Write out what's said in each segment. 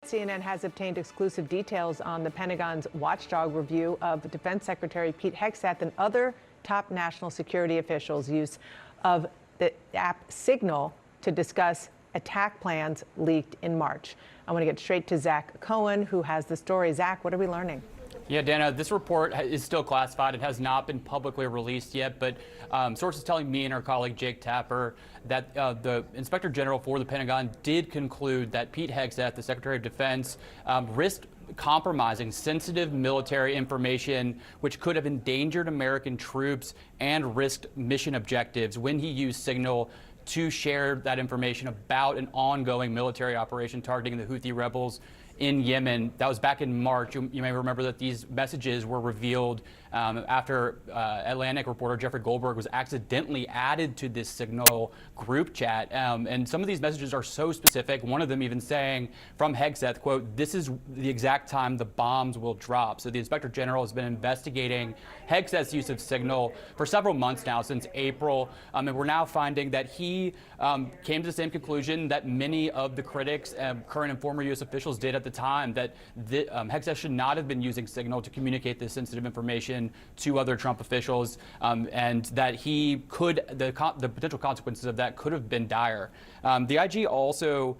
CNN has obtained exclusive details on the Pentagon's Watchdog review of Defense Secretary Pete Hegseth and other top national security officials' use of the app Signal to discuss attack plans leaked in March. I want to get straight to Zach Cohen, who has the story. Zach, what are we learning? Yeah, Dana, this report is still classified. It has not been publicly released yet, but sources telling me and our colleague Jake Tapper that the Inspector General for the Pentagon did conclude that Pete Hegseth, the Secretary of Defense, risked compromising sensitive military information which could have endangered American troops and risked mission objectives when he used Signal to share that information about an ongoing military operation targeting the Houthi rebels in Yemen. That was back in March. You may remember that these messages were revealed after Atlantic reporter Jeffrey Goldberg was accidentally added to this Signal group chat. And some of these messages are so specific, one of them even saying from Hegseth, quote, "This is the exact time the bombs will drop." So the Inspector General has been investigating Hegseth's use of Signal for several months now, since April. And we're now finding that he came to the same conclusion that many of the critics, current and former U.S. officials did at the time, that Hegseth should not have been using Signal to communicate this sensitive information to other Trump officials, and that he could, the potential consequences of that could have been dire. The IG also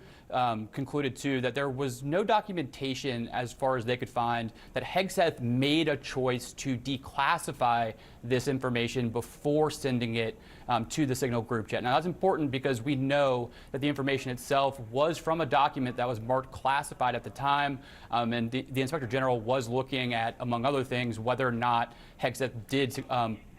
concluded, too, that there was no documentation, as far as they could find, that Hegseth made a choice to declassify this information before sending it to the Signal group chat. Now, that's important because we know that the information itself was from a document that was marked classified at the time, and the Inspector General was looking at, among other things, whether or not Hegseth did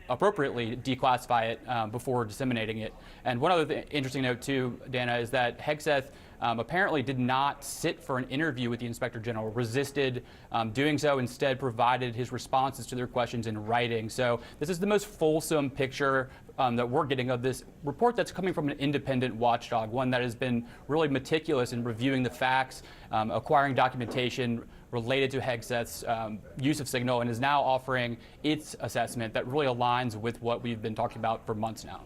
appropriately declassify it before disseminating it. And one other interesting note, too, Dana, is that Hegseth apparently did not sit for an interview with the Inspector General, resisted doing so, instead provided his responses to their questions in writing. So this is the most fulsome picture that we're getting of this report that's coming from an independent watchdog, one that has been really meticulous in reviewing the facts, acquiring documentation related to Hegseth's use of Signal, and is now offering its assessment that really aligns with what we've been talking about for months now.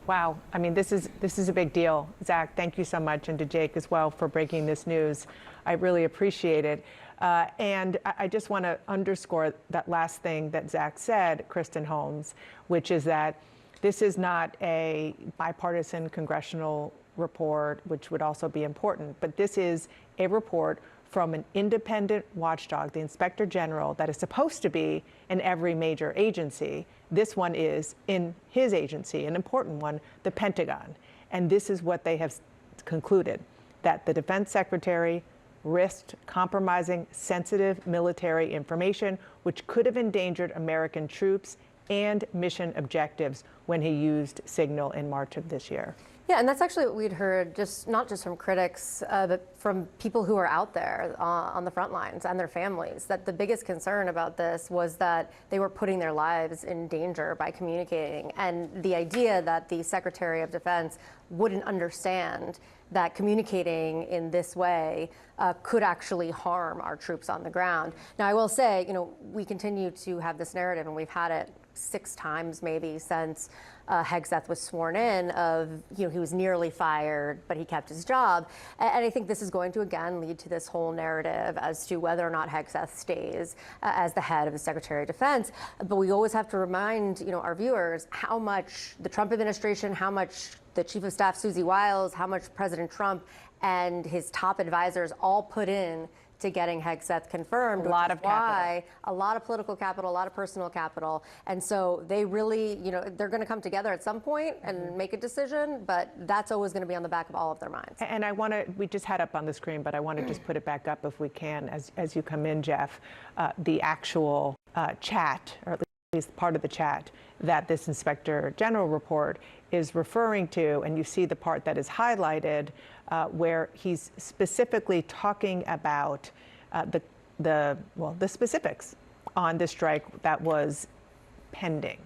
Wow. I mean, this is a big deal. Zach, thank you so much, and to Jake as well for breaking this news. I really appreciate it. And I just want to underscore that last thing that Zach said, Kristen Holmes, which is that this is not a bipartisan congressional report, which would also be important, but this is a report from an independent watchdog, the Inspector General, that is supposed to be in every major agency. This one is in his agency, an important one, the Pentagon. And this is what they have concluded, that the Defense Secretary risked compromising sensitive military information, which could have endangered American troops and mission objectives when he used Signal in March of this year. Yeah, and that's actually what we'd heard, not just from critics, but from people who are out there on the front lines and their families, that the biggest concern about this was that they were putting their lives in danger by communicating. And the idea that the Secretary of Defense wouldn't understand that communicating in this way could actually harm our troops on the ground. Now, I will say, we continue to have this narrative, and we've had it 6 times maybe since Hegseth was sworn in, of, he was nearly fired, but he kept his job. And I think this is going to, again, lead to this whole narrative as to whether or not Hegseth stays as the head of the Secretary of Defense. But we always have to remind, our viewers how much the Trump administration, how much the Chief of Staff, Susie Wiles, how much President Trump and his top advisors all put in to getting Hegseth confirmed. A lot of capital. A lot of political capital, a lot of personal capital. And so they really, they're going to come together at some point and make a decision, but that's always going to be on the back of all of their minds. And I want to, we just had up on the screen, but I want to just put it back up if we can, as you come in, Jeff, the actual chat, or at least part of the chat that this Inspector General report is referring to, and you see the part that is highlighted where he's specifically talking about the specifics on the strike that was pending.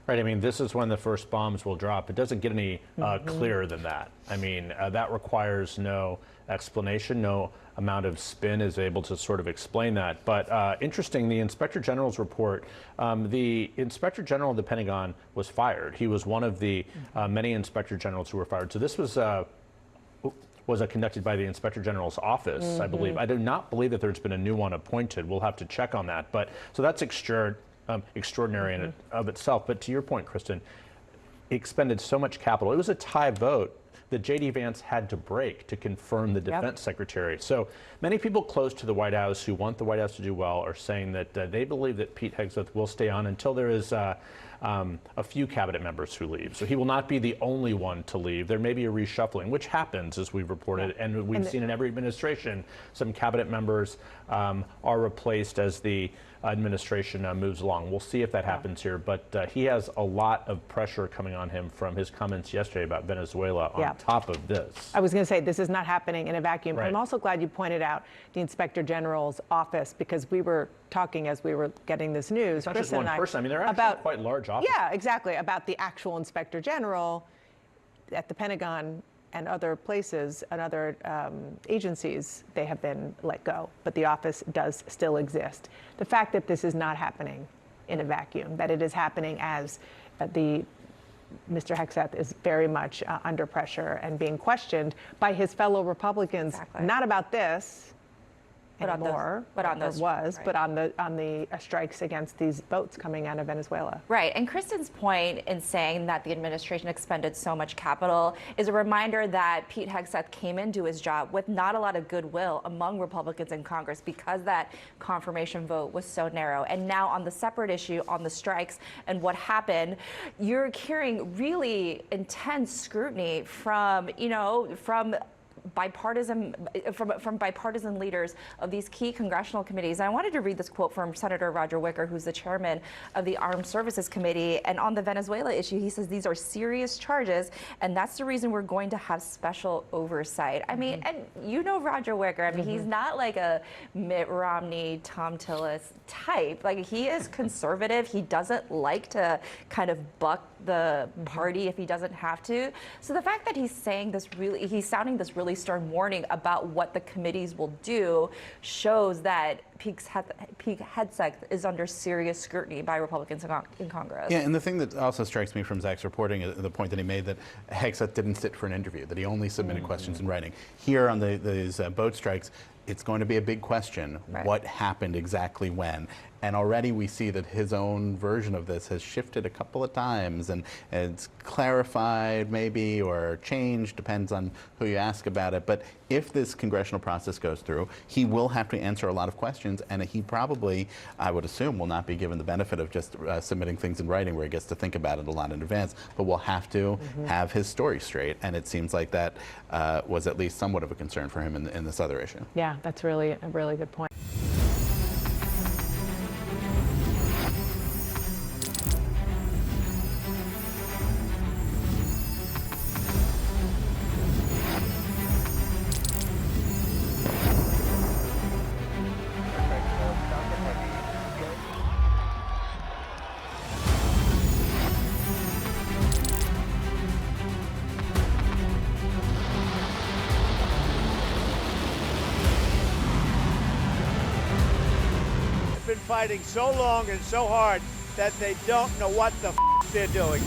Right. I mean, this is when the first bombs will drop. It doesn't get any clearer than that. I mean, that requires no explanation. No amount of spin is able to sort of explain that. But interesting, the Inspector General's report, the Inspector General of the Pentagon was fired. He was one of the many Inspector Generals who were fired. So this was was conducted by the Inspector General's office, I believe. I do not believe that there's been a new one appointed. We'll have to check on that. But so that's extraordinary in of itself. But to your point, Kristen, it expended so much capital. It was a tie vote that J.D. Vance had to break to confirm the defense secretary. So many people close to the White House who want the White House to do well are saying that they believe that Pete Hegseth will stay on until there is a few cabinet members who leave. So he will not be the only one to leave. There may be a reshuffling, which happens, as we've reported, and we've seen in every administration, some cabinet members are replaced as the administration moves along. We'll see if that happens here, but he has a lot of pressure coming on him from his comments yesterday about Venezuela on top of this. I was going to say, this is not happening in a vacuum. Right. I'm also glad you pointed out the Inspector General's office, because we were talking as we were getting this news. It's not Chris just one and I, person. I mean, they're actually quite large offices. Yeah, exactly, about the actual Inspector General at the Pentagon and other places and other agencies. They have been let go, but the office does still exist. The fact that this is not happening in a vacuum, that it is happening as Mr. Hegseth is very much under pressure and being questioned by his fellow Republicans, not about this anymore, but on the strikes against these boats coming out of Venezuela. Right, and Kristen's point in saying that the administration expended so much capital is a reminder that Pete Hegseth came into his job with not a lot of goodwill among Republicans in Congress because that confirmation vote was so narrow. And now on the separate issue, on the strikes and what happened, you're hearing really intense scrutiny from bipartisan leaders of these key congressional committees. And I wanted to read this quote from Senator Roger Wicker, who's the chairman of the Armed Services Committee. And on the Venezuela issue, he says these are serious charges, and that's the reason we're going to have special oversight. I mean, and you know Roger Wicker. I mean, he's not like a Mitt Romney, Tom Tillis type. Like, he is conservative. He doesn't like to kind of buck the party if he doesn't have to. So the fact that he's sounding this really stern warning about what the committees will do shows that Pete Hegseth is under serious scrutiny by Republicans in Congress. Yeah, and the thing that also strikes me from Zach's reporting, the point that he made, that Hegseth didn't sit for an interview, that he only submitted questions in writing. Here on these boat strikes, it's going to be a big question, what happened exactly when? And already we see that his own version of this has shifted a couple of times, and it's clarified maybe or changed, depends on who you ask about it. But if this congressional process goes through, he will have to answer a lot of questions, and he probably, I would assume, will not be given the benefit of just submitting things in writing where he gets to think about it a lot in advance, but will have to have his story straight. And it seems like that was at least somewhat of a concern for him in this other issue. Yeah, that's really a really good point. Been fighting so long and so hard that they don't know what the they're doing.